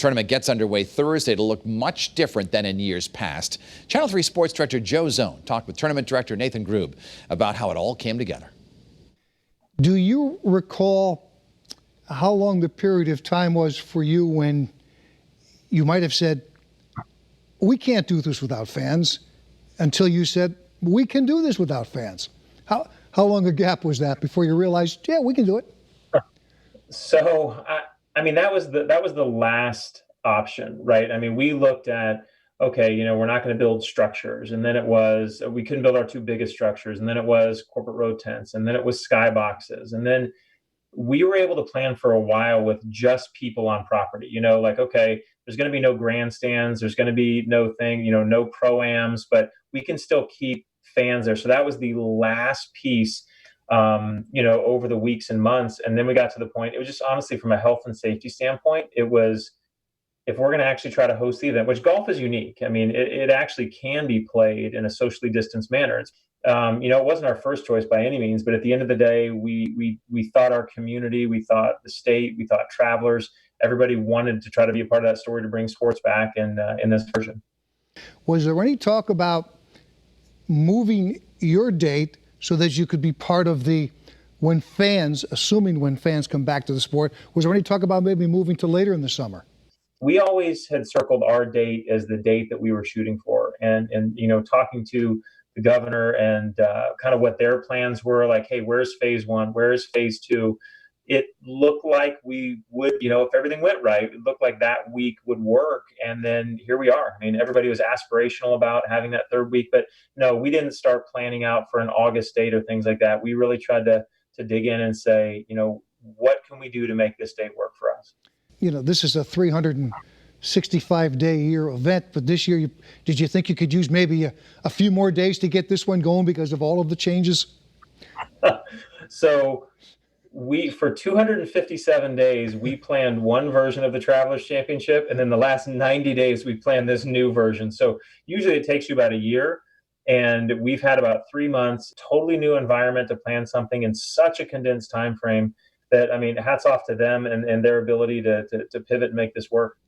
Tournament gets underway Thursday. It'll look much different than in years past. Channel 3 Sports Director Joe Zone talked with Tournament Director Nathan Grube about how it all came together. Do you recall how long the period of time was for you when you might have said, we can't do this without fans, until you said, we can do this without fans? How long a gap was that before you realized, yeah, we can do it? So, I mean, that was the last option, right? I mean, we looked at, okay, we're not going to build structures. And then it was, we couldn't build our two biggest structures. And then it was corporate road tents. And then it was skyboxes. And then we were able to plan for a while with just people on property, like, okay, there's going to be no grandstands. There's going to be no thing, no pro-ams, but we can still keep fans there. So that was the last piece, over the weeks and months. And then we got to the point, it was just honestly from a health and safety standpoint, it was, if we're going to actually try to host the event, which golf is unique. I mean, it actually can be played in a socially distanced manner. It wasn't our first choice by any means, but at the end of the day, we thought our community, we thought the state, we thought travelers, everybody wanted to try to be a part of that story to bring sports back in this version. Was there any talk about moving your date so that you could be part of when fans come back to the sport? Was there any talk about maybe moving to later in the summer? We always had circled our date as the date that we were shooting for, and talking to the governor and kind of what their plans were, like, hey, where's phase one? Where's phase two? It looked like we would, if everything went right, it looked like that week would work. And then here we are. I mean, everybody was aspirational about having that third week, but no, we didn't start planning out for an August date or things like that. We really tried to dig in and say, what can we do to make this date work for us? This is a 365-day-a-year event, but this year, did you think you could use maybe a few more days to get this one going because of all of the changes? So for 257 days, we planned one version of the Travelers Championship, and then the last 90 days, we planned this new version. So usually it takes you about a year, and we've had about 3 months, totally new environment to plan something in such a condensed time frame that, I mean, hats off to them and their ability to pivot and make this work.